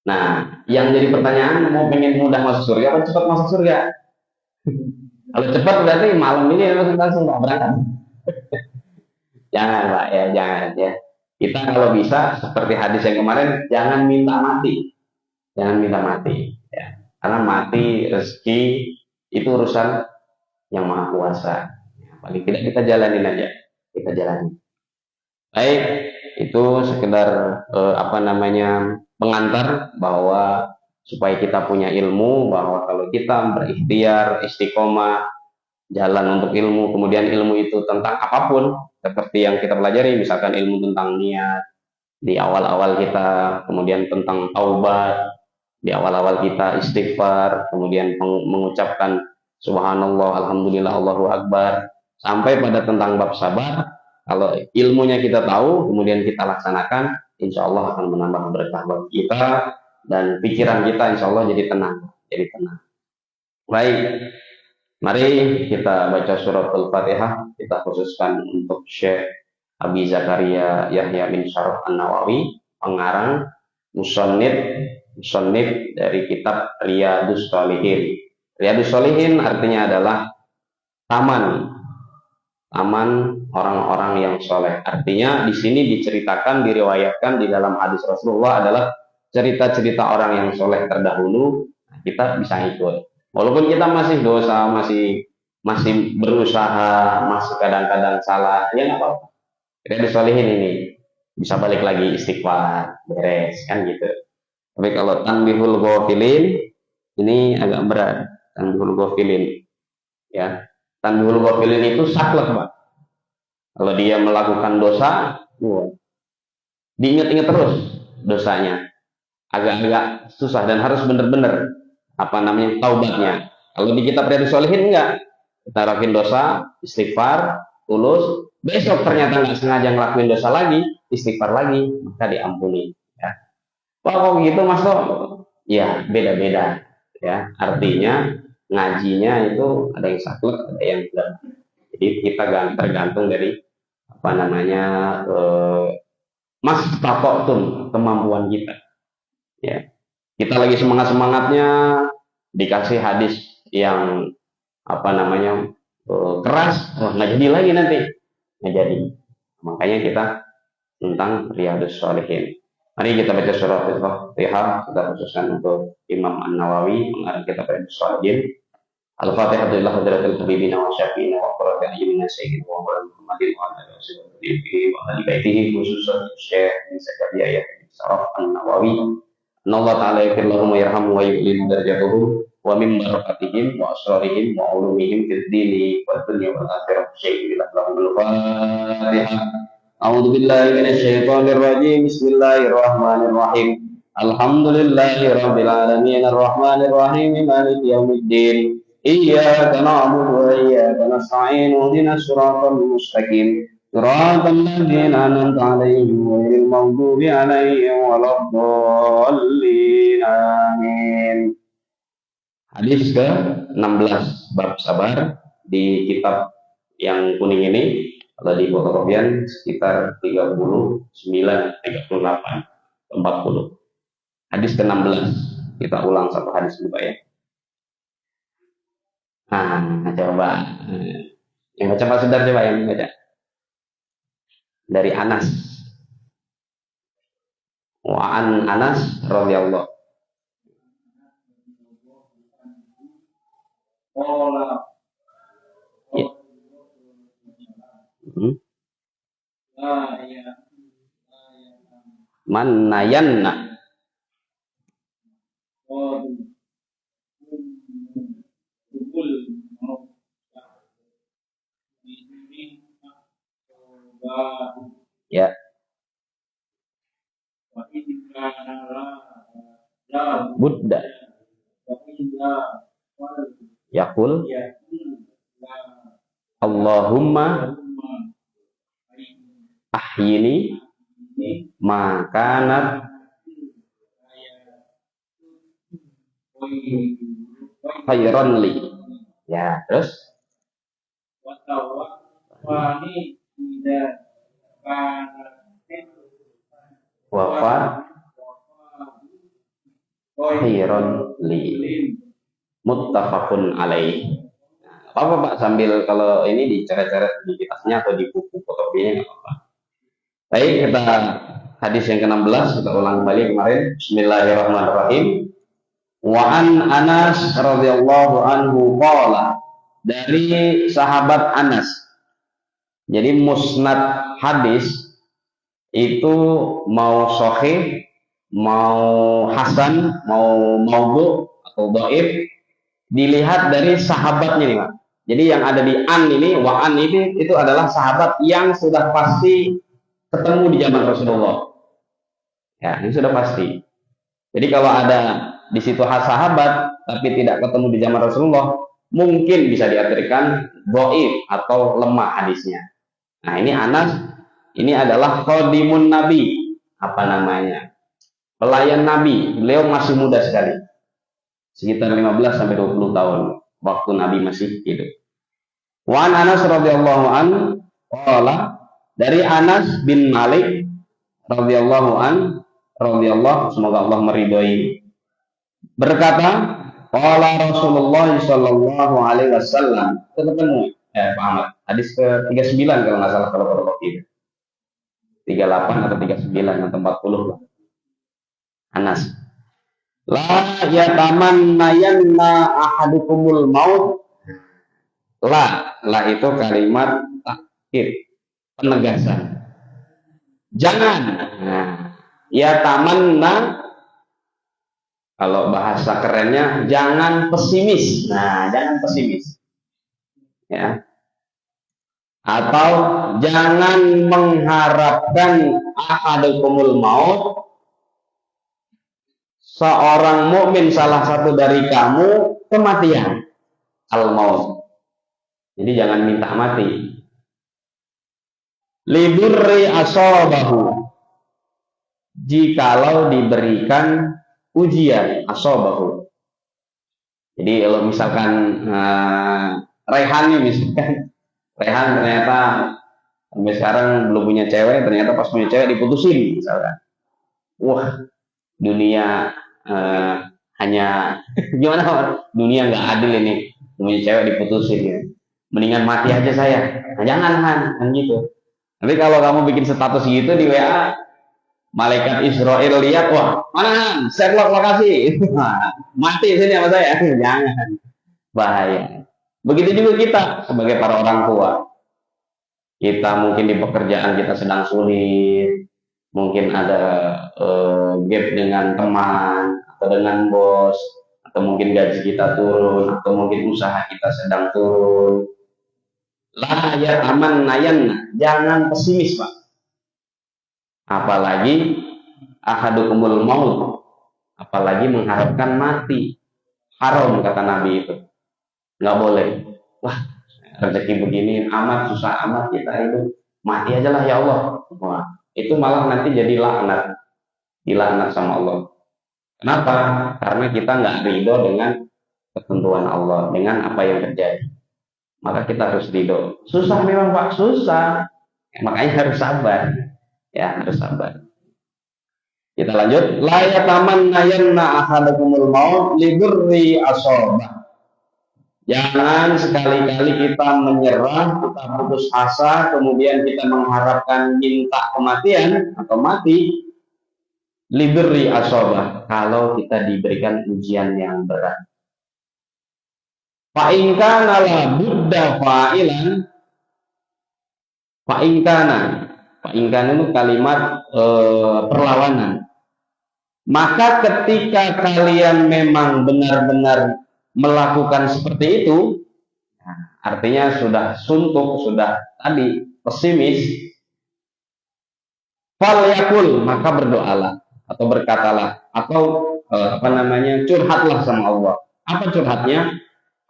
Nah, yang jadi pertanyaan, mau pengen mudah masuk surga apa cepat masuk surga? Kalau cepat berarti malam ini langsung Pak berangkat. Jangan Pak ya, jangan ya. Kita kalau bisa seperti hadis yang kemarin, jangan minta mati, jangan minta mati. Ya. Karena mati rezeki itu urusan yang maha kuasa. Ya, paling tidak kita jalanin aja, kita jalani. Baik, itu sekedar apa namanya pengantar bahwa supaya kita punya ilmu bahwa kalau kita berikhtiar istiqomah jalan untuk ilmu, kemudian ilmu itu tentang apapun seperti yang kita pelajari, misalkan ilmu tentang niat di awal-awal kita, kemudian tentang taubat di awal-awal kita istighfar, kemudian mengucapkan subhanallah, alhamdulillah, Allahu akbar, sampai pada tentang bab sabar. Kalau ilmunya kita tahu, kemudian kita laksanakan, insya Allah akan menambah berkah bagi kita dan pikiran kita insya Allah jadi tenang, jadi tenang. Baik, mari kita baca surat Al-Fatihah. Kita khususkan untuk Syekh Abi Zakaria Yahya bin Syaraf An-Nawawi, pengarang musannif musannif dari kitab Riyadus Shalihin. Riyadus Shalihin artinya adalah taman taman orang-orang yang soleh. Artinya di sini diceritakan, diriwayatkan di dalam hadis Rasulullah adalah cerita-cerita orang yang soleh terdahulu. Nah, kita bisa ikut. Walaupun kita masih dosa, masih masih berusaha, masih kadang-kadang salah, ya nggak apa-apa. Kita disolihin ini bisa balik lagi istighfar, beres kan gitu. Tapi kalau tanbihul ghafilin ini agak berat. Tanbihul ghafilin ya. Tanbihul ghafilin itu saklek, Pak. Kalau dia melakukan dosa, diingat-ingat terus dosanya. Agak-agak susah dan harus benar-benar apa namanya taubatnya. Kalau di kitab Riyadhus Shalihin enggak, kita lakuin dosa, istighfar, tulus, besok ternyata nggak sengaja ngelakuin dosa lagi, istighfar lagi, maka diampuni. Ya. Wah kok gitu Mas kok? Ya beda-beda. Ya artinya ngajinya itu ada yang saklek, ada yang enggak. Jadi kita tergantung dari apa namanya mas takotum kemampuan kita. Ya kita lagi semangat semangatnya dikasih hadis yang apa namanya keras, nggak jadi lagi nanti, nggak jadi. Makanya kita tentang Riyadus Shalihin. Mari kita baca surat Al-Fatihah. Kita khususkan untuk Imam An Nawawi mengarang kitab Riyadus Shalihin. Al-Fatihah adalah hadratul habibina wa syafiina wa qurrati a'yunina sayyidina wa Muhammadin wa ala alihi wa ahli baitihi khususan Syekh bin Zakaria Yahya Syaraf An-Nawawi. Allah Ta'ala yaghfir lahum wa yarhamhum wa yu'lil darajatuhum wa min barakatihim wa asrarihim wa ulumihim fid dini wa dunya wal akhirah. Syekh lahum al-Fatihah. A'udzu billahi minasy syaithanir rajim. Bismillahirrahmanirrahim. Alhamdulillahi rabbil alamin arrahmanir rahim maliki yaumiddin. Iyyaka na'budu wa iyyaka nasta'in. Ihdinas siratal mustaqim. Siratal ladzina an'amta 'alaihim ghairil maghdubi 'alaihim waladdallin. Amin. Hadis ke-16 bab sabar di kitab yang kuning ini. Kalau di fotokopian sekitar 38, 40. Hadis ke-16. Kita ulang satu hadis dulu Pak ya. Nah, coba. Yang baca Pak Sudar coba yang baca. Dari Anas. Wa an Anas radhiyallahu. Ya. Manayanna. Ya. Buddha. Yakul. Allahumma ahyini makanat khairan li. Ya, terus wafat khairun li. Muttafaqun alaih. Apa Pak, sambil kalau ini dicoret-coret di kitabnya atau di buku fotokopinya nggak apa-apa. Baik, kita hadis yang ke-16 kita ulang kembali kemarin. Bismillahirrahmanirrahim. Wa an Anas radhiyallahu anhu qala, dari sahabat Anas. Jadi musnad hadis itu mau sahih, mau hasan, mau maudhu atau dhaif, dilihat dari sahabatnya nih Pak. Jadi yang ada di an ini, wa an itu adalah sahabat yang sudah pasti ketemu di zaman Rasulullah. Ya, ini sudah pasti. Jadi kalau ada di situ sahabat tapi tidak ketemu di zaman Rasulullah, mungkin bisa diartikan dhaif atau lemah hadisnya. Nah, ini Anas, ini adalah khadimun Nabi, apa namanya? Pelayan Nabi. Beliau masih muda sekali. Sekitar 15 sampai 20 tahun waktu Nabi masih hidup. Wa an Anas radhiyallahu an qala, dari Anas bin Malik radhiyallahu an, radhiyallahu, semoga Allah meridhai, berkata, qala Rasulullah sallallahu alaihi wasallam. Kita ketemu Pak Ahmad, hadis ke-39 kalau nggak salah, kalau itu 38 atau 39 atau 40 lah. Anas, la yatamannayanna ahadukumul maut. La itu kalimat takkid, penegasan. Jangan. Nah, yatamanna kalau bahasa kerennya jangan pesimis. Nah, jangan pesimis. Ya. Atau jangan mengharapkan ahadukumul maut, seorang mukmin salah satu dari kamu kematian, al maut. Jadi jangan minta mati. Liburri asobahu, jikalau diberikan ujian, asobahu. Jadi kalau misalkan Rehan nih, misalkan Rehan ternyata sampai sekarang belum punya cewek, ternyata pas punya cewek diputusin misalkan. Wah, dunia hanya gimana, dunia nggak adil ini, punya cewek diputusin ya. Mendingan mati aja saya. Nah, jangan kan gitu. Nanti kalau kamu bikin status gitu di WA, malaikat Israel lihat, wah, mana Sherlock lokasi, mati sini sama saya. Jangan, bahaya. Begitu juga kita sebagai para orang tua. Kita mungkin di pekerjaan kita sedang sulit, mungkin ada gap dengan teman atau dengan bos, atau mungkin gaji kita turun, atau mungkin usaha kita sedang turun. La ya aman nayan, jangan pesimis Pak. Apalagi ahadukumul maut, apalagi mengharapkan mati. Haram kata Nabi itu. Nggak boleh. Wah, rezeki begini amat, susah amat kita itu, mati aja lah ya Allah. Wah, itu malah nanti jadi laknat, dilaknat sama Allah. Kenapa? Karena kita nggak ridho dengan ketentuan Allah, dengan apa yang terjadi. Maka kita harus ridho. Susah memang Pak, susah. Makanya harus sabar. Ya, harus sabar. Kita lanjut. La yatamannayanna ahadakumul maut liburri asobah. Jangan sekali-kali kita menyerah, kita putus asa, kemudian kita mengharapkan minta kematian atau mati. Liberi asobah, kalau kita diberikan ujian yang berat. Fa'ingkana la budda fa'ilan. Fa'ingkana itu kalimat perlawanan. Maka ketika kalian memang benar-benar melakukan seperti itu, artinya sudah suntuk, sudah tadi pesimis, fal yakul, maka berdoalah atau berkatalah atau curhatlah sama Allah. Apa curhatnya?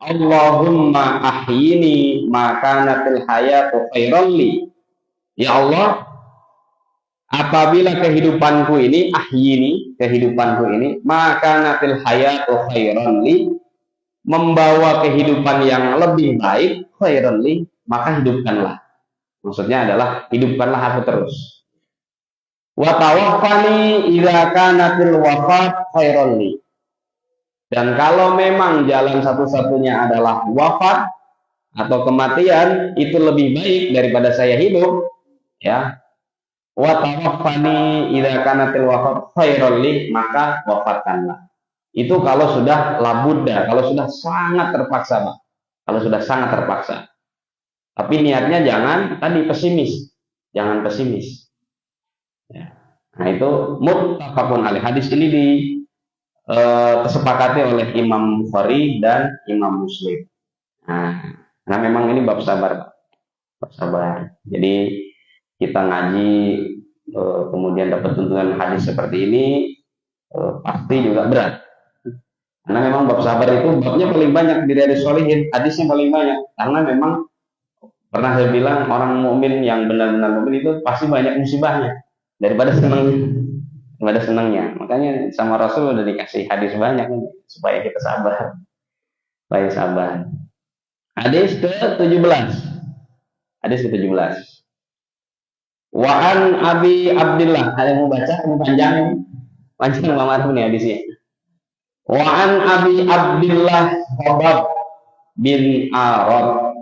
Allahumma ahyini maka natil hayatu khairan li. Ya Allah, apabila kehidupanku ini, kehidupanku ini, maka natil hayatu khairan li, membawa kehidupan yang lebih baik, khairan li, maka hidupkanlah. Maksudnya adalah hidupkanlah aku terus. Wa tawaffani idza kanatil wafat khairan li. Dan kalau memang jalan satu-satunya adalah wafat atau kematian, itu lebih baik daripada saya hidup, ya. Wa tawaffani idza kanatil wafat khairal li, maka wafatkanlah. Itu kalau sudah labudda, kalau sudah sangat terpaksa, Pak. Kalau sudah sangat terpaksa. Tapi niatnya jangan tadi pesimis. Jangan pesimis. Ya. Nah, itu muttafaqun alaih. Hadis ini kesepakati oleh Imam Bukhari dan Imam Muslim. Nah memang ini bab sabar, bab sabar. Jadi kita ngaji kemudian dapat tuntunan hadis seperti ini pasti juga berat. Karena memang bab sabar itu babnya paling banyak di Riyadhus Shalihin, hadisnya paling banyak. Karena memang pernah saya bilang orang mukmin yang benar-benar mukmin itu pasti banyak musibahnya daripada senangnya. Makanya sama Rasul udah dikasih hadis banyak supaya kita sabar. Supaya sabar. Hadis ke-17. Hadis ke-17. Wa an Abi Abdillah. Ada yang mau baca? Ini panjang. Panjang banget nih hadisnya. Wa an Abi Abdillah Khabbab bin Arad.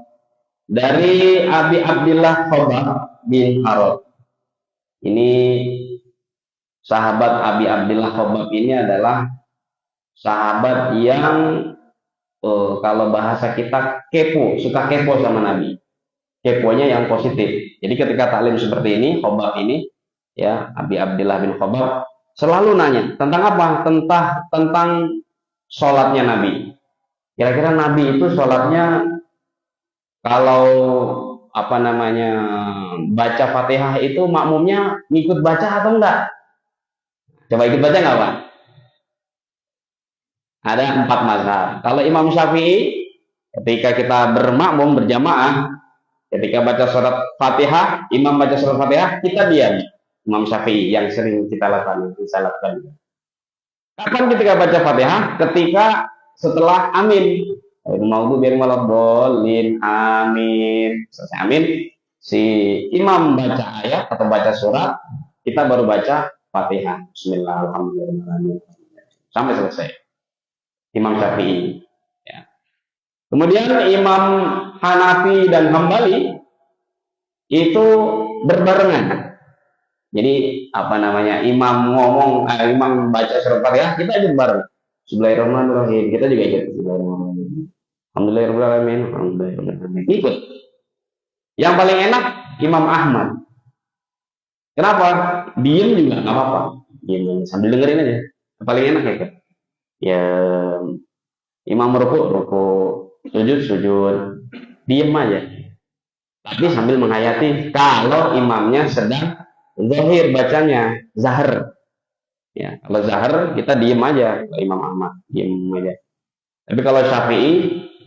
Dari Abi Abdillah Khabbab bin Arad. Ini sahabat Abi Abdillah Khabbab ini adalah sahabat yang kalau bahasa kita kepo, suka kepo sama Nabi. Keponya yang positif. Jadi ketika taklim seperti ini, Khabbab ini, ya Abi Abdillah bin Khabbab selalu nanya tentang apa? Tentang sholatnya Nabi. Kira-kira Nabi itu sholatnya kalau baca Fatihah itu makmumnya ngikut baca atau enggak? Coba ikut baca nggak, Pak? Ada 4 mazhab. Kalau Imam Syafi'i, ketika kita bermakmum berjamaah, ketika baca surat Fatihah, imam baca surat Fatihah, kita diam. Imam Syafi'i yang sering kita lakukan. Kapan ketika baca Fatihah? Ketika setelah amin. Mau biar malah bolin amin. Selesai amin, si imam baca ayat atau baca surat, kita baru baca Fatihah. Bismillahirrahmanirrahim. Sampai selesai. Imam Syafi'i. Ya. Kemudian Imam Hanafi dan Hambali itu berbarengan. Jadi imam ngomong, imam baca surat Fatihah, kita ikut bareng. Bismillahirrahmanirrahim. Kita juga ikut. Bismillahirrahmanirrahim. Alhamdulillahirrahmanirrahim. Alhamdulillahirrahmanirrahim. Ikut. Yang paling enak Imam Ahmad. Kenapa? Diem juga nggak apa-apa. Diem sambil dengerin aja. Yang paling enak ya. Ya imam rukuk, sujud, diem aja. Tapi sambil menghayati kalau imamnya sedang zahir bacanya, zahar. Ya, kalau zahar kita diem aja, kalau Imam Ahmad diem aja. Tapi kalau Syafi'i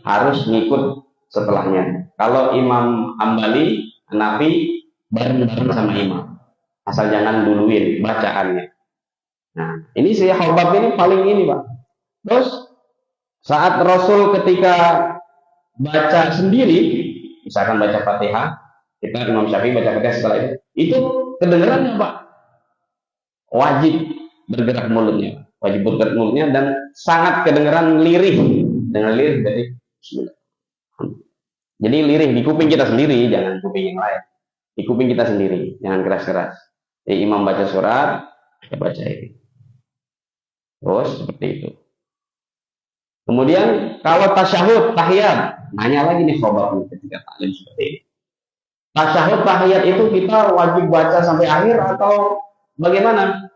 harus ngikut setelahnya. Kalau Imam Hambali, Hanafi bareng-bareng sama imam. Asal jangan duluin bacaannya. Nah, ini si Khabbab ini paling ini, Pak. Terus saat Rasul ketika baca sendiri, misalkan baca Fatihah, kita Imam Syafi'i baca Fatihah setelah itu kedengarannya, Pak. Wajib bergerak mulutnya, dan sangat kedengaran lirih, dengan lirih dari Bismillah. Jadi lirih di kuping kita sendiri, jangan kuping yang lain. Di kuping kita sendiri, jangan keras-keras. Jadi imam baca surat, kita baca ini. Terus seperti itu. Kemudian kalau tasyahud, tahiyat, nanya lagi nih Khabbab ketika taklim seperti ini. Tasyahud, tahiyat itu kita wajib baca sampai akhir atau bagaimana?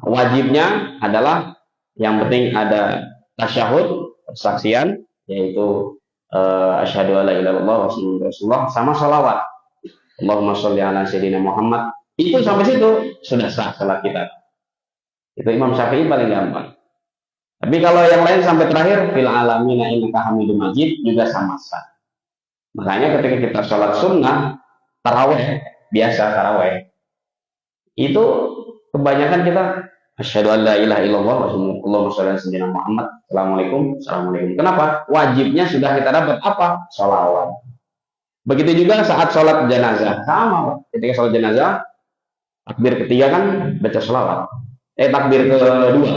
Wajibnya adalah yang penting ada tasyahud, persaksian, yaitu asyhadu alla ilaha illallah wa rasulullah, sama salawat. Allahumma sholli ala sayyidina Muhammad. Itu sampai situ sudah sah salat kita. Itu Imam Syafi'i paling gampang. Tapi kalau yang lain sampai terakhir fil alamina innaka hamidum majid juga sama sah. Makanya ketika kita sholat sunnah taraweh, biasa taraweh, itu kebanyakan kita asyhadu an la ilaha illallah wa Allahumma sholli ala sayyidina Muhammad. Assalamualaikum. Kenapa? Wajibnya sudah kita dapat apa? Sholawat. Begitu juga saat sholat jenazah, sama. Ketika sholat jenazah, takbir ketiga kan baca sholawat. Takbir kedua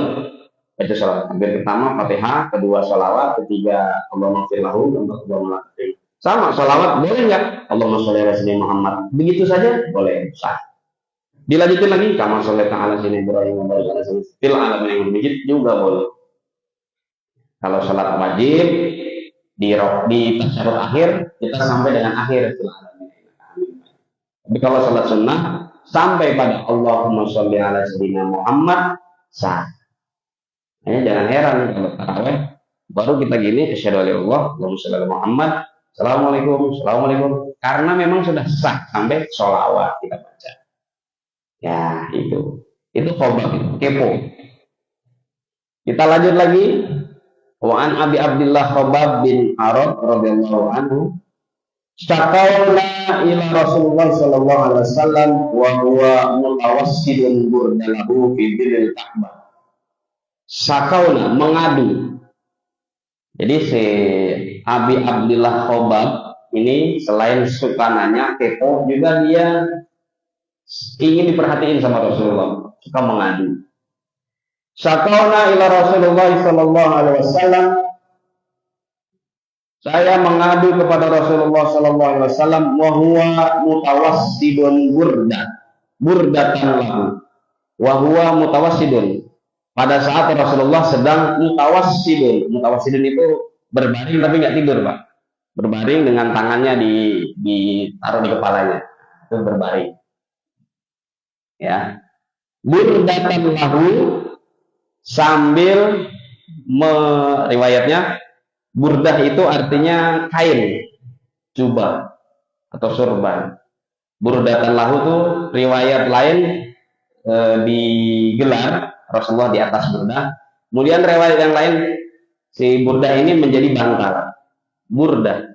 baca salawat. Takbir pertama Fatihah, kedua salawat, ketiga Allahumma fir lahu, keempat Allahumma lakfir. Sama salawat boleh nggak? Allahumma sholli ala sayyidina Muhammad. Begitu saja boleh, sah. Dilanjutin lagi kama sholli ala sayyidina Ibrahim wa barik ala sayyidina fil alamin majid juga boleh. Kalau salat wajib di tasyahud akhir kita sampai dengan akhir fil alamin. Tapi kalau salat sunnah sampai pada Allahumma sholli ala sayyidina Muhammad sah. Hanya jangan heran kalau tarawih baru kita gini asyhadu alla ilallah Allahumma sholli ala Muhammad assalamualaikum karena memang sudah sah sampai sholawat kita baca. Ya itu khobab itu kepo. Kita lanjut lagi. Wa an Abi Abdillah Khobab bin Arad radhiyallahu anhu syaqawna ila Rasulullah sallallahu alaihi wasallam wa huwa mutawassidun burdalahu fi diril Ka'bah. Syaqawna mengadu. Jadi si Abi Abdillah Khobab ini selain suka nanya kepo juga dia ingin diperhatiin sama Rasulullah, suka mengadu. Syaqawna ila Rasulullah sallallahu alaihi wasallam. Saya mengadu kepada Rasulullah sallallahu alaihi wasallam wa huwa mutawassidun burdatan lahu. Wa huwa mutawassidun. Pada saat Rasulullah sedang mutawassidun. Mutawassidun itu berbaring tapi nggak tidur, Pak. Berbaring dengan tangannya ditaruh di kepalanya. Itu berbaring. Ya. Burdatan lahu sambil riwayatnya burdah itu artinya kain, jubah atau surban. Burdatan lahu itu riwayat lain digelar Rasulullah di atas burdah. Kemudian riwayat yang lain si burdah ini menjadi bantal. Burdah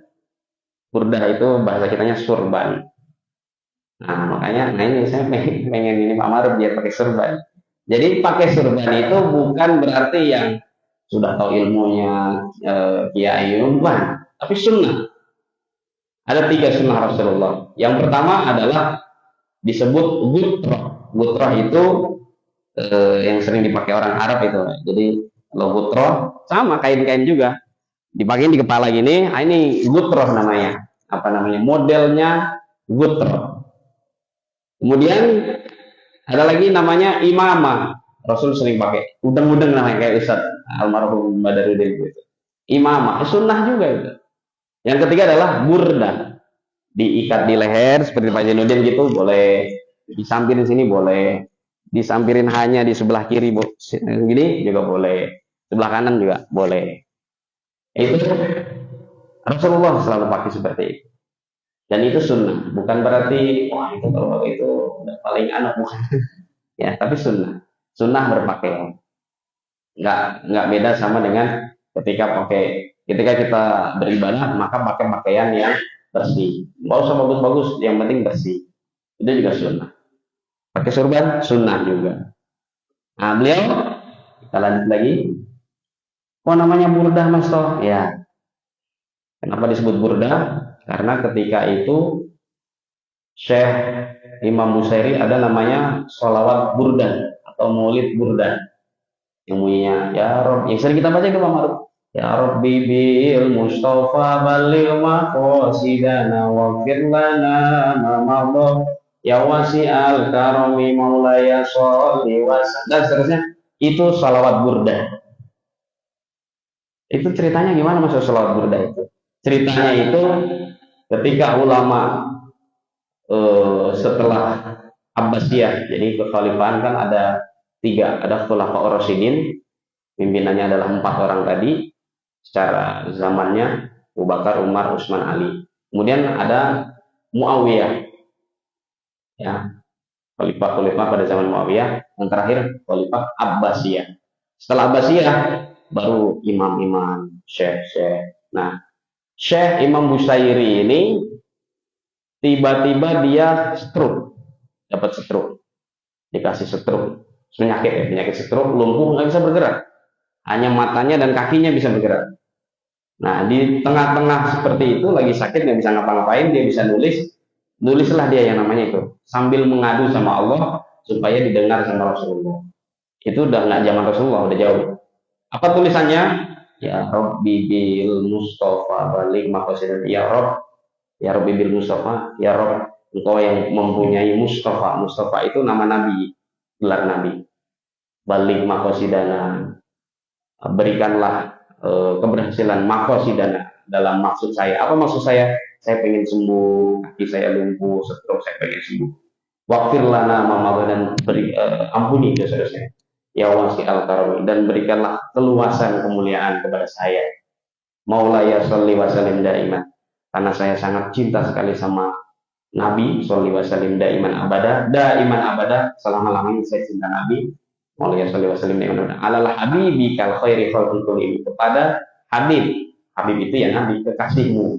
itu bahasa kitanya surban. Nah makanya ini saya pengen ini Pak Maruf dia pakai surban. Jadi pakai surban itu bukan berarti yang sudah tahu ilmunya kiai bukan, tapi sunnah. Ada 3 sunnah Rasulullah. Yang pertama adalah disebut gutroh. Gutroh itu yang sering dipakai orang Arab itu. Jadi kalau gutroh sama kain-kain juga dipakai di kepala gini. Ini gutroh namanya. Apa namanya? Modelnya gutroh. Kemudian ada lagi namanya imamah. Rasul sering pakai udeng-udeng namanya kayak Ustaz almarhum Badarudin gitu. Imamah, sunnah juga itu. Yang ketiga adalah burdah. Diikat di leher seperti Pak Zainuddin gitu boleh. Disampirin sini boleh. Disampirin hanya di sebelah kiri gini juga boleh. Sebelah kanan juga boleh. Itu Rasulullah selalu pakai seperti itu. Dan itu sunnah, bukan berarti wah itu kalau itu udah paling anak bukan. Ya, tapi sunnah berpakaian. Nggak beda sama dengan ketika kita beribadah maka pakai pakaian yang bersih. Nggak usah bagus-bagus, yang penting bersih. Itu juga sunnah. Pakai surban sunnah juga. Nah, beliau kita lanjut lagi. Oh namanya burdah Mas toh? Ya. Kenapa disebut burdah? Karena ketika itu Syekh Imam Busairi ada namanya sholawat burdah atau maulid burdah yang bunyinya ya Rob, yang sering kita baca ke Bang Maruf, ya Rabbi bil Mustafa balil maqasidana waghfir lana ma madha ya wasi'al karami maulaya sholli dan seterusnya. Itu sholawat burdah. Itu ceritanya gimana Mas sholawat burdah itu? Ceritanya itu ketika ulama setelah Abbasiyah, jadi kekhalifahan kan ada 3, ada Khulafaur Rasyidin, pimpinannya adalah 4 orang tadi secara zamannya, Abu Bakar, Umar, Utsman, Ali. Kemudian ada Muawiyah, ya, khalifah pada zaman Muawiyah. Yang terakhir Khalifah Abbasiyah. Setelah Abbasiyah baru imam-imam, syekh. Nah, Syekh Imam Busairi ini tiba-tiba dia dapat stroke, dikasih stroke, penyakit stroke, lumpuh, nggak bisa bergerak, hanya matanya dan kakinya bisa bergerak. Nah di tengah-tengah seperti itu lagi sakit nggak bisa ngapa-ngapain, dia bisa nulislah dia yang namanya itu sambil mengadu sama Allah supaya didengar sama Rasulullah. Itu udah nggak zaman Rasulullah, udah jauh. Apa tulisannya? Ya Rabbi bil Mustafa balik maqasid. Ya Rob, ya Rabbi bil Mustafa, ya Rob, engkau yang mempunyai Mustafa. Mustafa itu nama nabi, gelar nabi. Balik maqasidana, berikanlah keberhasilan maqasidana dalam maksud saya. Apa maksud saya? Saya pengen sembuh, kaki saya lumpuh, stroke saya pengen sembuh. Waqfir lana ma dan beri ampuni dosa-dosanya. Ya wasi al karami, dan berikanlah keluasan kemuliaan kepada saya. Maulaya sholli wa sallim daiman. Karena saya sangat cinta sekali sama Nabi sholli wa sallim daiman abada selama-lamanya saya cinta Nabi. Maulaya sholli wa sallim daiman abada. Alal habibi kal khairi khalqi kulli, kepada Habib. Habib itu ya Nabi, kekasihmu.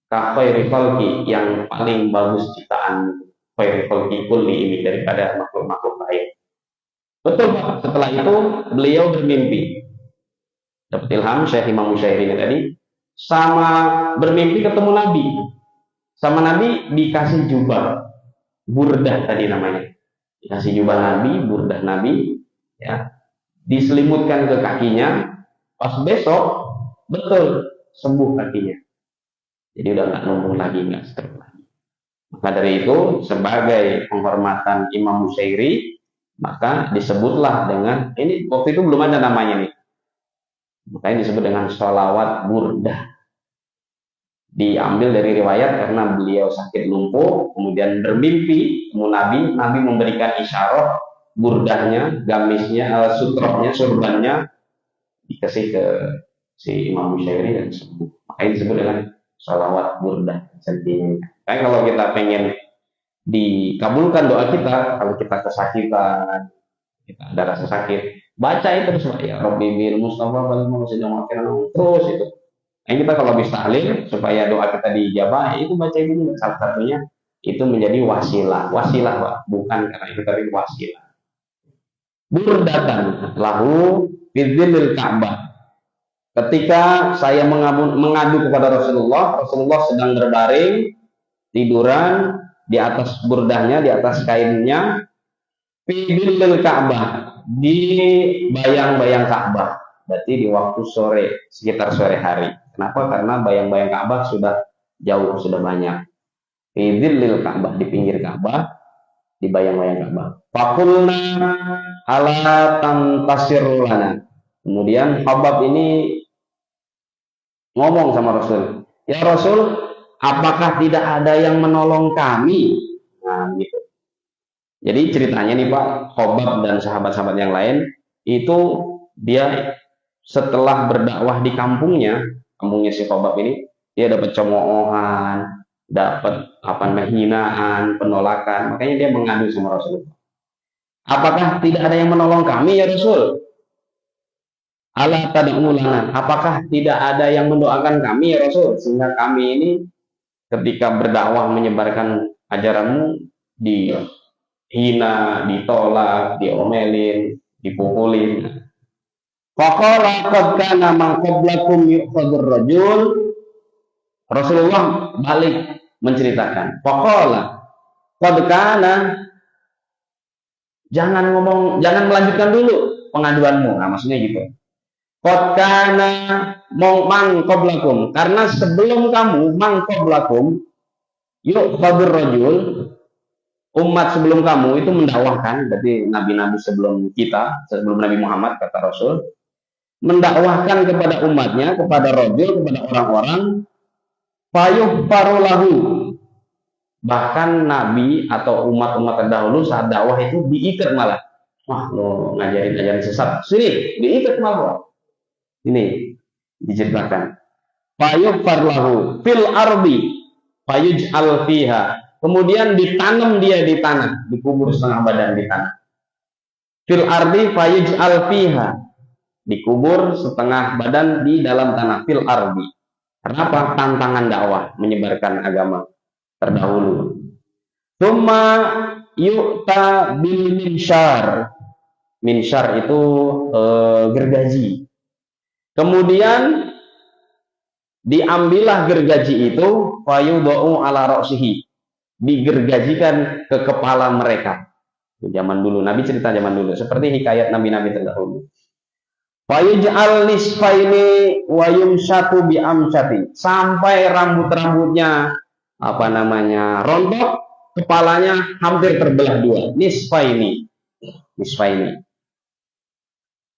Ka khairi khalqi, yang paling bagus ciptaan, khairi khalqi kulli ini, daripada makhluk-makhluk lain. Betul Pak. Setelah itu beliau bermimpi. Dapat ilham Syekh Imam Musyairi ini tadi, sama bermimpi ketemu Nabi. Sama Nabi dikasih jubah, burdah tadi namanya. Dikasih jubah Nabi, burdah Nabi, ya. Diselimutkan ke kakinya. Pas besok betul sembuh kakinya. Jadi udah nggak numpuk lagi, nggak stroke lagi. Maka dari itu sebagai penghormatan Imam Musyairi, maka disebutlah dengan ini, waktu itu belum ada namanya nih, makanya disebut dengan sholawat burdah. Diambil dari riwayat karena beliau sakit lumpuh, kemudian bermimpi Nabi memberikan isyarat, burdahnya, gamisnya, sutrohnya, surbannya dikasih ke si Imam Musyairi dan sembuh. Makanya disebut dengan sholawat burdah. Kayak kalau kita pengen dikabulkan doa kita, kalau kita kesakitan, kita ada rasa sakit, baca itu terus, ya Rabbi bil Mustafa terus itu. Nah, kita kalau habis tahlil supaya doa kita dijabah, itu baca ini salah satunya, itu menjadi wasilah Pak, bukan karena itu, tapi wasilah. Burdatan lahu bidzillil Ka'bah. Ketika saya mengadu kepada Rasulullah sedang berbaring tiduran di atas burdahnya, di atas kainnya, fidzillil Ka'bah, di bayang-bayang Ka'bah. Berarti di waktu sore, sekitar sore hari. Kenapa? Karena bayang-bayang Ka'bah sudah jauh, sudah banyak. Fidzillil Ka'bah, di pinggir Ka'bah, di bayang-bayang Ka'bah. Faqulna ala tantasirulana. Kemudian Habab ini ngomong sama Rasul, ya Rasul, apakah tidak ada yang menolong kami? Nah, gitu. Jadi ceritanya nih Pak, Habab dan sahabat-sahabat yang lain itu, dia setelah berdakwah di kampungnya si Habab ini, dia dapat cemoohan, dapat hinaan, penolakan. Makanya dia mengadu sama Rasulullah. Apakah tidak ada yang menolong kami ya Rasul? Ala tad'ulana, apakah tidak ada yang mendoakan kami ya Rasul, sehingga kami ini ketika berdakwah menyebarkan ajaranmu dihina, ditolak, diomelin, dipukulin. Faqala qad kana man qablakum yu'khadhur rajul. Rasulullah balik menceritakan. Faqala qad kana, jangan melanjutkan dulu pengaduanmu. Nah, maksudnya gitu. Qad kana man qablakum, karena sebelum kamu, man qablakum yu'khadhur rajul, umat sebelum kamu itu mendakwahkan, berarti nabi-nabi sebelum kita, sebelum Nabi Muhammad, kata Rasul, mendakwahkan kepada umatnya, kepada rajul, kepada orang-orang, fayuhfarulahu, bahkan nabi atau umat-umat terdahulu saat dakwah itu diikat malah. Wah, lo ngajarin sesat, sini diikat malah. Ini diceritakan. Fayuhfarlahu fil ardi fayuj'al fiha, kemudian ditanam dia di tanah, dikubur setengah badan di tanah. Fil ardi fayuj'al fiha, dikubur setengah badan di dalam tanah. Fil ardi. Kenapa? Tantangan dakwah menyebarkan agama terdahulu. Tsumma yu'ta bil minsyar. Minsyar itu gergaji. Kemudian diambillah gergaji itu, fayudau ala ra'sihi, digergajikan ke kepala mereka. Zaman dulu, Nabi cerita zaman dulu, seperti hikayat nabi-nabi terdahulu. Fayuj'al nisfaini wa yumsyatu bi amsyati, sampai rambut-rambutnya rontok, kepalanya hampir terbelah dua. Nisfaini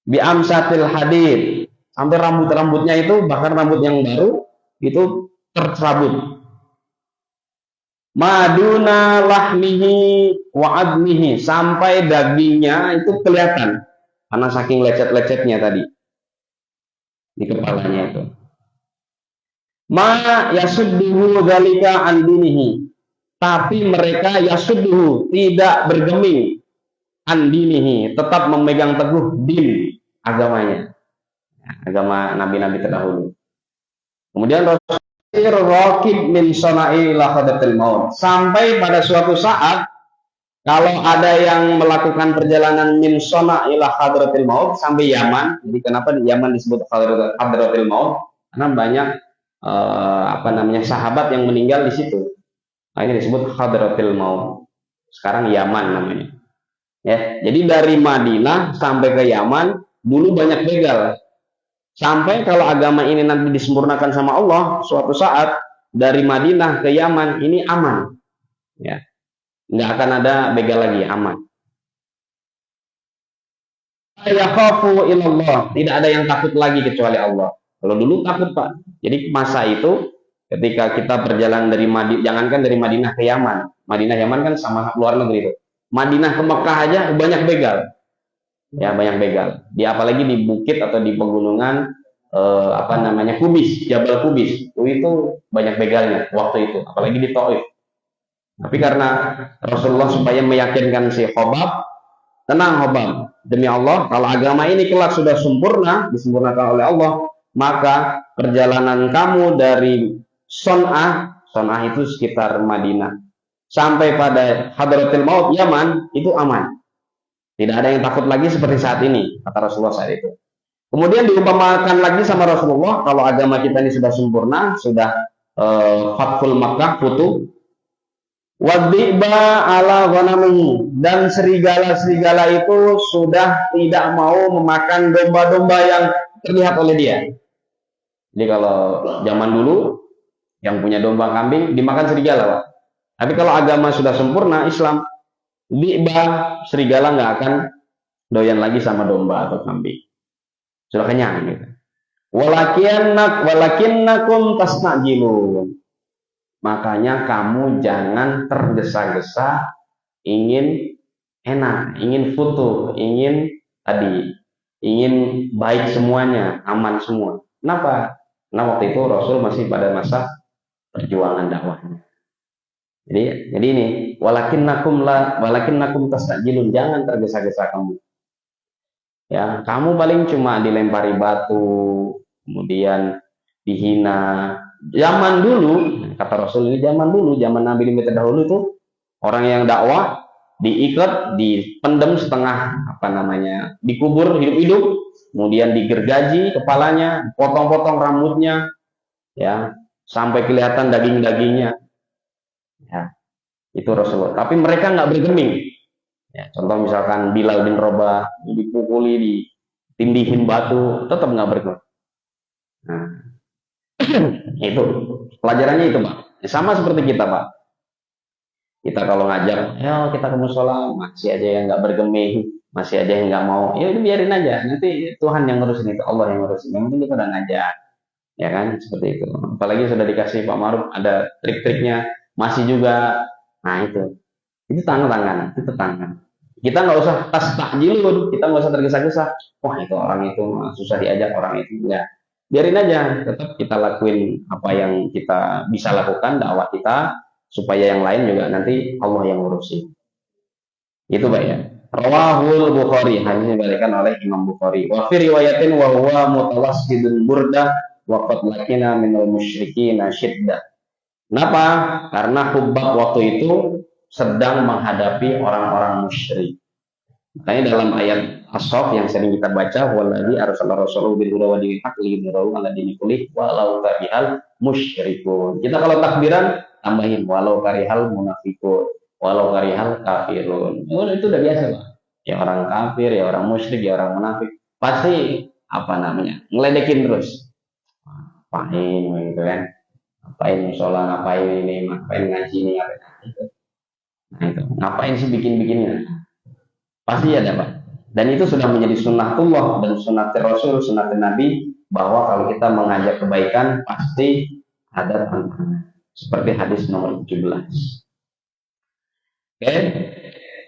bi amsyatil hadid, sampai rambut-rambutnya itu, bahkan rambut yang baru itu tercerabut. Maduna lahmihi wa admihi, sampai dagingnya itu kelihatan karena saking lecet-lecetnya tadi di kepalanya itu. Ma yasudduhu dzalika an dinihi, tapi mereka yasudduhu, tidak bergeming, an dinihi, tetap memegang teguh din, agamanya, agama nabi-nabi terdahulu. Kemudian Rasul min sona'i lahadatil maut, sampai pada suatu saat kalau ada yang melakukan perjalanan min sona ila hadratil maut sampai Yaman. Jadi kenapa di Yaman disebut hadratil maut? Karena banyak sahabat yang meninggal di situ. Nah, ini disebut hadratil maut. Sekarang Yaman namanya. Ya, jadi dari Madinah sampai ke Yaman dulu banyak begal. Sampai kalau agama ini nanti disempurnakan sama Allah, suatu saat dari Madinah ke Yaman ini aman. Ya. Nggak akan ada begal lagi, aman. Yakhafu ilallah, tidak ada yang takut lagi kecuali Allah. Kalau dulu takut, Pak. Jadi masa itu ketika kita berjalan dari Madinah, jangankan dari Madinah ke Yaman. Madinah Yaman kan sama luar negeri itu. Madinah ke Mekah aja banyak begal. Ya, banyak begal. Apalagi di bukit atau di pegunungan Kubis, Jabal Kubis. Itu banyak begalnya waktu itu, apalagi di Taif. Tapi karena Rasulullah supaya meyakinkan si Khobab, tenang Khobab, demi Allah, kalau agama ini kelak sudah sempurna, disempurnakan oleh Allah, maka perjalanan kamu dari Son'ah itu sekitar Madinah, sampai pada Hadratil Maut Yaman, itu aman. Tidak ada yang takut lagi seperti saat ini, kata Rasulullah saat itu. Kemudian diumpamakan lagi sama Rasulullah, kalau agama kita ini sudah sempurna, sudah Fathul Makkah, futuh, wadhiba ala ghanamihi, dan serigala-serigala itu sudah tidak mau memakan domba-domba yang terlihat oleh dia. Jadi kalau zaman dulu yang punya domba kambing dimakan serigala, Pak. Tapi kalau agama sudah sempurna Islam, dhiba, serigala nggak akan doyan lagi sama domba atau kambing. Sudah kenyang gitu. Walakinnakum tasnajilun. Makanya kamu jangan tergesa-gesa ingin enak, ingin futuh, ingin baik semuanya, aman semua. Kenapa? Karena waktu itu Rasul masih pada masa perjuangan dakwahnya. Jadi ini walakinnakum tastajilun, jangan tergesa-gesa kamu. Ya, kamu paling cuma dilempari batu, kemudian dihina. Zaman dulu, kata Rasul ini zaman Nabi terdahulu itu orang yang dakwah diikat, dipendam setengah dikubur hidup-hidup, kemudian digergaji kepalanya, potong-potong rambutnya, ya, sampai kelihatan daging-dagingnya. Ya, itu Rasulullah. Tapi mereka nggak bergeming. Ya, contoh misalkan Bilal bin Rabah dipukuli, ditindihin batu, tetap nggak bergeming. Nah, itu pelajarannya itu, Pak. Sama seperti kita, Pak. Kita kalau ngajak, ya kita ke musola, masih aja yang nggak bergeming, masih aja yang nggak mau, ya itu biarin aja. Nanti Tuhan yang ngurusin itu, Allah yang ngurusin. Yang penting kita udah ngajak, ya kan, seperti itu. Apalagi sudah dikasih Pak Maruf ada trik-triknya, masih juga. Nah itu tangan, itu tangan. Kita nggak usah tastajilun, kita nggak usah tergesa-gesa. Wah itu orang itu susah diajak, orang itu ya. Biarin aja, tetap kita lakuin apa yang kita bisa lakukan, dakwah kita, supaya yang lain juga nanti Allah yang ngurusin. Itu Pak ya. Rawahul Bukhari, hadis diriwayatkan oleh Imam Bukhari. Wa fi riwayatin wa huwa mutawassidun burdah wa qad lakina minal musyrikin syiddah. Kenapa? Karena Hubab waktu itu sedang menghadapi orang-orang musyrik. Makanya dalam ayat As-Saff yang sering kita baca, waladzi arsala rasulahu bil huda wa dinil haqq liyudhhirahu 'ala dini kullih walau karihal musyrikun. Kita kalau takbiran tambahin walau karihal munafiqun, walau karihal kafirun. Oh, itu udah biasa, Pak. Ya orang kafir, ya orang musyrik, ya orang munafik, pasti apa namanya, ngeledekin terus, ngapain gitu kan, ngapain sholat, ngapain ini, ngapain ngaji ini, ngapain itu. Nah itu, ngapain sih bikin-bikinnya? Pasti ada Pak. Dan itu sudah menjadi sunnatullah dan sunnat Rasul, sunnat Nabi, bahwa kalau kita mengajak kebaikan pasti ada tantangan. Seperti hadis nomor 17. Oke,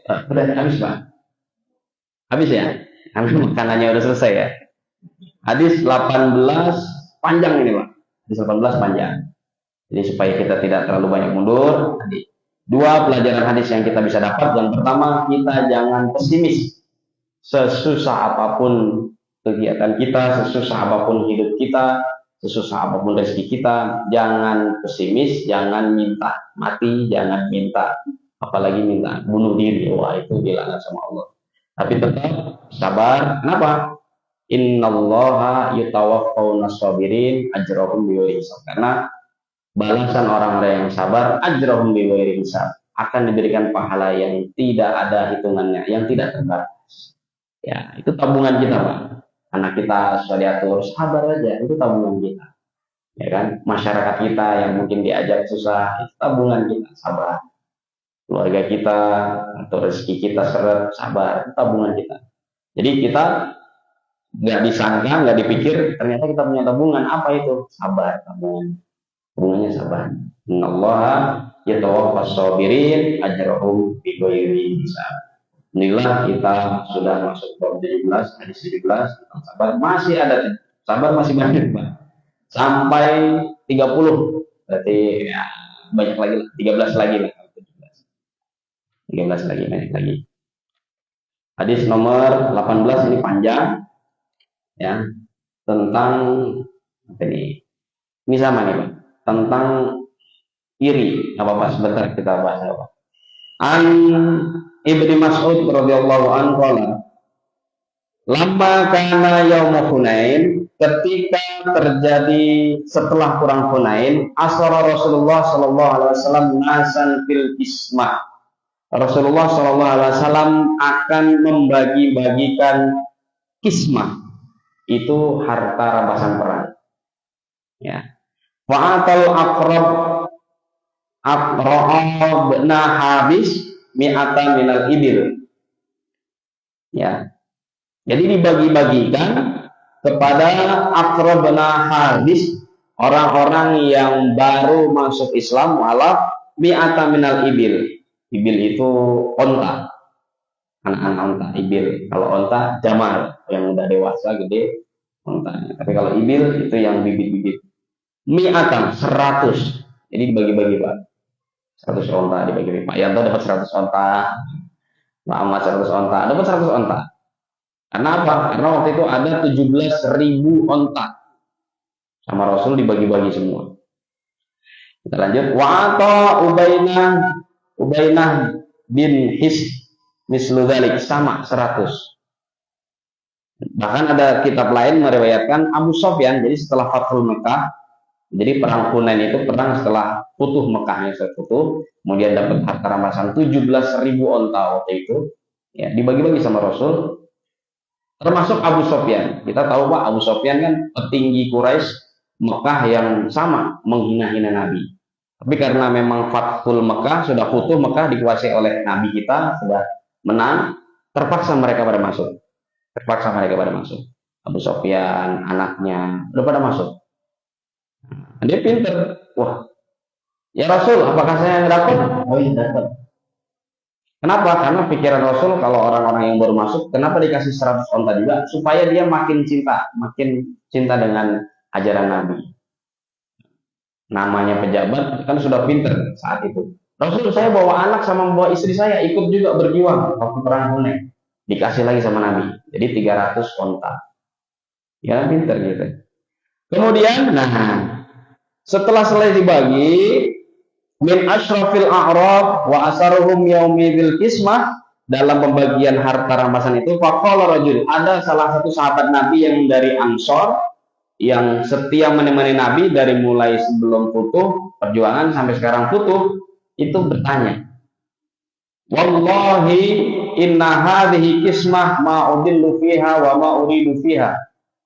udah habis Pak? Habis ya? Karena makanannya udah selesai ya. Hadis 18 panjang ini Pak. Hadis 18 panjang. Jadi supaya kita tidak terlalu banyak mundur. Dua pelajaran hadis yang kita bisa dapat. Yang pertama, kita jangan pesimis. Sesusah apapun kegiatan kita, sesusah apapun hidup kita, sesusah apapun rezeki kita, jangan pesimis, jangan minta mati, jangan minta, apalagi minta bunuh diri. Wah, itu dilaknat sama Allah. Tapi tetap sabar. Kenapa? Innallaha yutawaffawna sabirin ajrahum bighairi hisab. Karena balasan orang-orang yang sabar, ajrahum bighairi hisab, akan diberikan pahala yang tidak ada hitungannya, yang tidak terbatas. Ya, itu tabungan kita, Pak. Anak kita sudah diatur, sabar aja, itu tabungan kita. Ya kan? Masyarakat kita yang mungkin diajak susah, itu tabungan kita, sabar. Keluarga kita atau rezeki kita seret, sabar, itu tabungan kita. Jadi kita nggak disangka, nggak dipikir, ternyata kita punya tabungan. Apa itu? Sabar, tabungan. Tabungannya sabar. Innallaha yatawaffas sabirin ajrahum bighairi hisab. Inilah kita sudah masuk bab 17, hadis 17 tentang sabar. Masih ada sabar, masih banyak Pak. Sampai 30. Berarti ya, banyak lagi lah, 13 lagi lah. 13 lagi, banyak lagi. Hadis nomor 18 ini panjang ya, tentang apa ini? Ini sama nih Pak, tentang iri. Apa-apa sebentar kita bahas apa. An Ibnu Mas'ud radhiyallahu anhu qala, lamma kana yaum Hunain, ketika terjadi setelah perang Hunain, asara Rasulullah sallallahu alaihi wasallam nasan fil ismah. Rasulullah sallallahu alaihi wasallam akan membagi-bagikan kismah, itu harta rampasan perang. Ya. Fa'atal aqra'abna habis mi'ata minal ibil. Ya. Jadi dibagi-bagikan kepada aqrabna habis, orang-orang yang baru masuk Islam, wala mi'ata minal ibil. Ibil itu onta. Anak-anak onta, ibil. Kalau onta jamal, yang udah dewasa gede ontanya. Tapi kalau ibil itu yang bibit-bibit. Mi'atan 100. Jadi dibagi-bagi Pak. 100 onta dibagi-bagi. Pak Yanto dapat 100 onta. Pak Ahmad 100 onta. Dapat 100 onta. Karena apa? Karena waktu itu ada 17.000 onta. Sama Rasul dibagi-bagi semua. Kita lanjut. Wa'ata Ubainah bin His mislu dzalik, sama 100. Bahkan ada kitab lain meriwayatkan Abu Sufyan, jadi setelah Fathul Mekah, jadi perang Hunain itu perang setelah Futuh Mekahnya, Futuh, kemudian dapat harta rampasan 17.000 onta waktu itu, ya dibagi-bagi sama Rasul, termasuk Abu Sufyan. Kita tahu Pak, Abu Sufyan kan petinggi Quraisy Mekah yang sama menghina-hina Nabi. Tapi karena memang Fathul Mekah, sudah Futuh Mekah dikuasai oleh Nabi kita, sudah menang, terpaksa mereka pada masuk. Abu Sufyan, anaknya, udah pada masuk. Dia pinter. Wah, ya Rasul, apakah saya yang dapat? Oh iya dapat. Kenapa? Karena pikiran Rasul, kalau orang-orang yang baru masuk, kenapa dikasih 100 onta juga? Supaya dia makin cinta dengan ajaran Nabi. Namanya pejabat kan sudah pinter saat itu. Rasul, saya bawa anak sama bawa istri saya ikut juga berjuang waktu perang Hunain. Dikasih lagi sama Nabi. Jadi 300 onta. Ya pinter gitu. Kemudian, setelah selesai dibagi, min asyrafil a'rab wa asaruhum yaumi bil kismah, dalam pembagian harta rampasan itu, faqala rajul, ada salah satu sahabat Nabi yang dari Ansor, yang setia menemani Nabi dari mulai sebelum Futuh perjuangan sampai sekarang Futuh, itu bertanya, wallahi inna hadhihi kismah ma udillu fiha wa ma uridu fiha.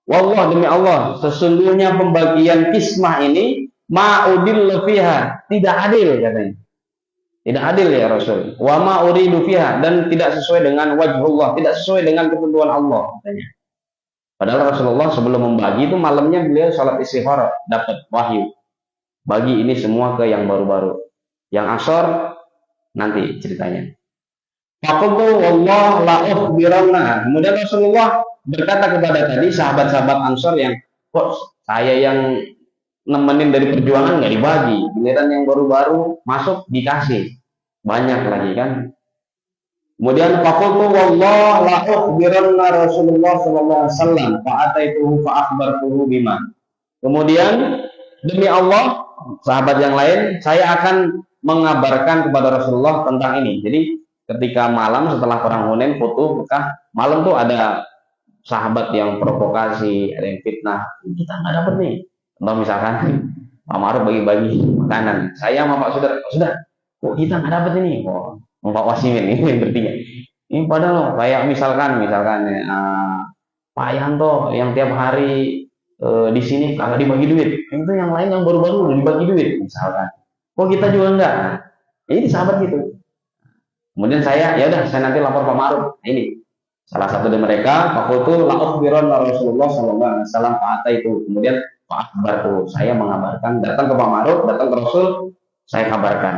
Wallah, demi Allah, sesungguhnya pembagian kismah ini ma'udil fiha, tidak adil katanya. Tidak adil ya Rasul. Wa ma uridu fiha, dan tidak sesuai dengan wajhullah, tidak sesuai dengan ketentuan Allah katanya. Padahal Rasulullah sebelum membagi itu malamnya beliau salat istikharah, dapat wahyu. Bagi ini semua ke yang baru-baru. Yang asor nanti ceritanya. Faqultu wallah la ukhbiranna. Kemudian Rasulullah berkata kepada tadi sahabat-sahabat Ansor yang kok saya yang nemenin dari perjuangan nggak dibagi, giliran yang baru-baru masuk dikasih banyak lagi kan. Kemudian faqultu wallah la ukhbiranna Rasulullah sallallahu alaihi wasallam fa ataituhu fa akhbartuhu bima. Kemudian demi Allah, sahabat yang lain, saya akan mengabarkan kepada Rasulullah tentang ini. Jadi ketika malam setelah perang Hunain, Futuh Mekah, malam tuh ada sahabat yang provokasi, ada yang fitnah, kita nggak dapet nih. Atau misalkan Pak Maruf bagi-bagi makanan, saya sama Pak Sudar, kok kita nggak dapet ini? Oh, Pak Wasimin ini yang bertiga. Ini padahal kayak misalkan Pak Yanto yang tiap hari di sini kagak dibagi duit, itu yang lain yang baru-baru udah dibagi duit misalkan. Kok kita juga enggak? Ini sahabat gitu. Kemudian saya, ya udah, saya nanti lapor Pak Maruf. Nah, ini salah satu dari mereka, Fakultu la ukhbiran Rasulullah sallallahu alaihi wasallam fa'ata itu. Kemudian Pak Akbar tuh, saya mengabarkan, datang ke Pak Maruf, datang ke Rasul, saya kabarkan.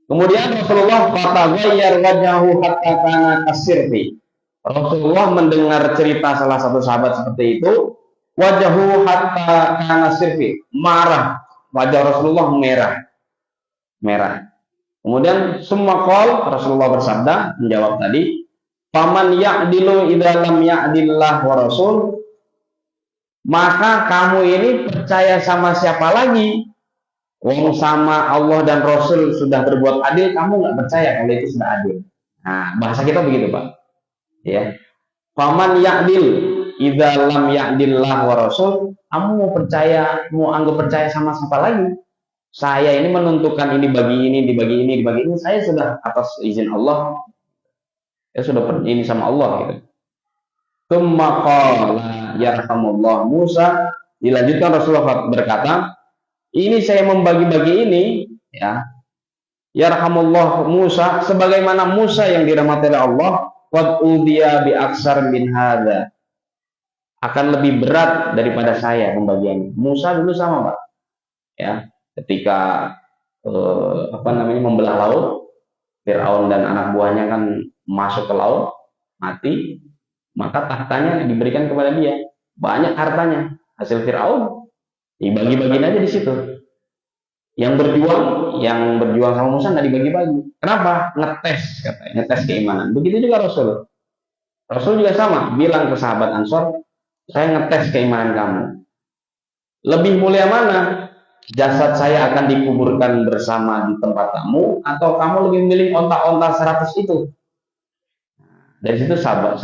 Kemudian Rasulullah fataghayyar wajhahu hatta kana kasirfi. Rasulullah mendengar cerita salah satu sahabat seperti itu, wajhahu hatta kana sirfi, marah. Wajah Rasulullah merah. Kemudian semua qol, Rasulullah bersabda menjawab tadi, faman ya'dilu idza lam ya'dillah wa rasul, maka kamu ini percaya sama siapa lagi? Wong sama Allah dan Rasul sudah berbuat adil, kamu nggak percaya kalau itu sudah adil. Nah, bahasa kita begitu, Pak. Ya. Faman ya'dil idza lam ya'dillah wa rasul, kamu mau anggap percaya sama siapa lagi? Saya ini menentukan ini bagi ini, dibagi ini, saya sudah atas izin Allah. Ya sudah ini sama Allah gitu. Tsumma qala yarhamullah Musa, dilanjutkan Rasulullah berkata, ini saya membagi-bagi ini ya. Yarhamullah Musa, sebagaimana Musa yang dirahmati oleh Allah, qad udiya bi aksar min hadza. Akan lebih berat daripada saya pembagiannya. Musa dulu sama, Pak. Ya, ketika membelah laut, Fir'aun dan anak buahnya kan masuk ke laut, mati, maka tahtanya diberikan kepada dia, banyak hartanya, hasil Fir'aun dibagi-bagiin aja di situ. Yang berjuang sama Musa nggak dibagi-bagi. Kenapa? Ngetes katanya, ngetes keimanan. Begitu juga Rasul juga sama, bilang ke sahabat Ansor, saya ngetes keimanan kamu. Lebih mulia mana? Jasad saya akan dikuburkan bersama di tempat kamu, atau kamu lebih memilih onta-onta 100 itu? Dari situ sahabat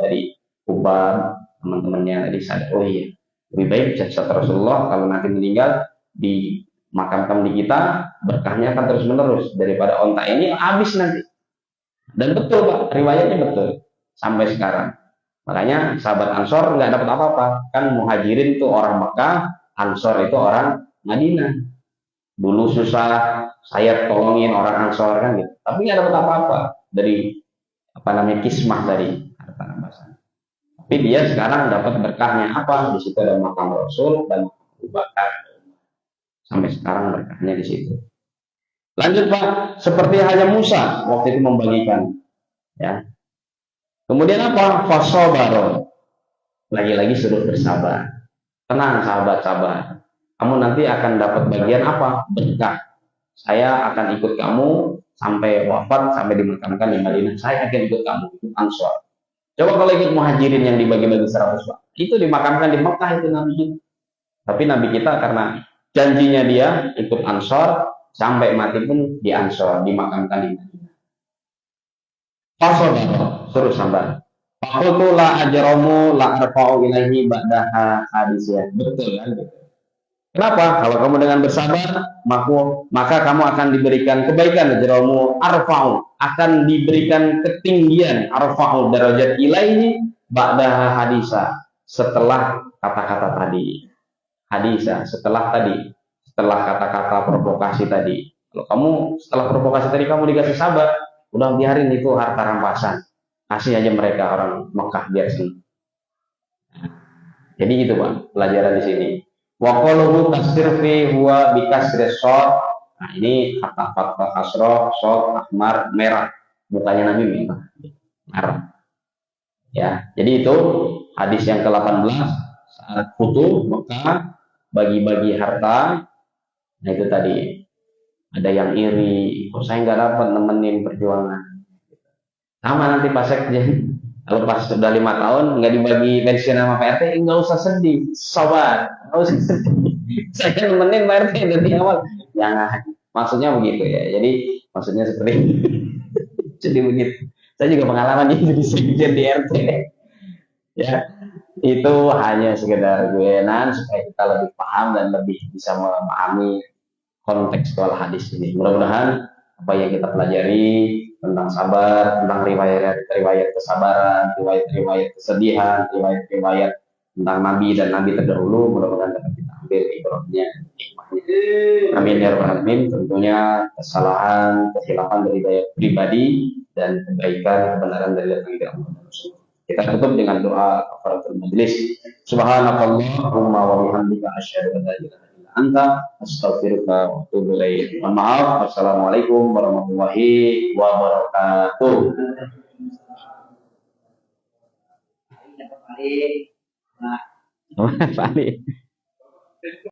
dari Ubar, teman-temannya tadi sadar, oh iya, lebih baik jasad Rasulullah kalau nanti meninggal dimakamkan di kita, berkahnya akan terus menerus daripada onta ini habis nanti. Dan betul, Pak, riwayatnya betul sampai sekarang. Makanya sahabat Ansor nggak dapat apa-apa, kan Muhajirin itu orang Mekah, Ansor itu orang Madinah. Dulu susah, saya tolongin orang Ansor kan gitu. Tapi nggak dapat apa-apa dari kismah dari harta rampasan. Tapi dia sekarang dapat berkahnya apa? Di situ ada makam Rasul dan Abu Bakar. Sampai sekarang berkahnya di situ. Lanjut, Pak, seperti halnya Musa waktu itu membagikan. Ya. Kemudian apa? Fasobaro. Lagi-lagi suruh bersabar. Tenang sahabat, sabar. Kamu nanti akan dapat bagian apa? Berkah. Saya akan ikut kamu sampai wafat, sampai dimakamkan di Madinah. Saya akan ikut kamu, ikut Ansor. Coba kalau ikut Muhajirin yang dibagi-bagi 100, Pak. Itu dimakamkan di Mekah itu Nabi kita. Tapi Nabi kita karena janjinya dia ikut Ansor, sampai mati pun di Ansor, dimakamkan di Madinah. Fasobaro, suruh sabar. Fakultu la ajramu la arfa'u ilaihi ba'daha hadisiyah. Betul kan? Kenapa? Kalau kamu dengan bersabar, maka kamu akan diberikan kebaikan. Ajramu arfa'u, akan diberikan ketinggian. Arfa'u darajat ilaihi, ba'daha hadisa, setelah kata-kata tadi. Hadisa, setelah kata-kata provokasi tadi. Kalau kamu setelah provokasi tadi kamu dikasih sabar, udah biarin itu harta rampasan. Kasih aja mereka orang Mekah biar sih. Jadi itu Bang, pelajaran di sini. Wa qaluhu kasir fi huwa bi kasri shad. Nah, ini kata fathah kasroh, shad, ahmar, merah. Mukanya Nabi merah. Ya, jadi itu hadis yang ke-18 saat Futuh Mekah bagi-bagi harta. Nah itu tadi ada yang iri, kok saya nggak dapat nemenin perjuangan. Sama nanti pas sekjen, kalau pas sudah 5 tahun nggak dibagi pensiun sama PRT, nggak usah sedih, sabar, nggak usah sedih. Saya nemenin PRT dari awal, jangan. Maksudnya begitu ya. Jadi maksudnya seperti jadi begitu. Saya juga pengalaman jadi sekjen di RT. Ya, itu hanya sekedar guyonan supaya kita lebih paham dan lebih bisa memahami kontekstual hadis ini. Mudah-mudahan apa yang kita pelajari tentang sabar, tentang riwayat-riwayat kesabaran, riwayat-riwayat kesedihan, riwayat-riwayat tentang nabi dan nabi terdahulu, mudah-mudahan dapat kita ambil ibaratnya hikmahnya. Amin ya rabbal alamin. Tentunya kesalahan, kesilapan dari pribadi dan kebaikan kebenaran dari Allah. Kita tutup dengan doa kafaratul majelis. Subhanakallahumma wa bihamdika asyhadu an la ilaha illa anta astaghfiruka wa atubu ilaik. Mohon maaf. Assalamualaikum warahmatullahi wabarakatuh. Nah, Pak Ali.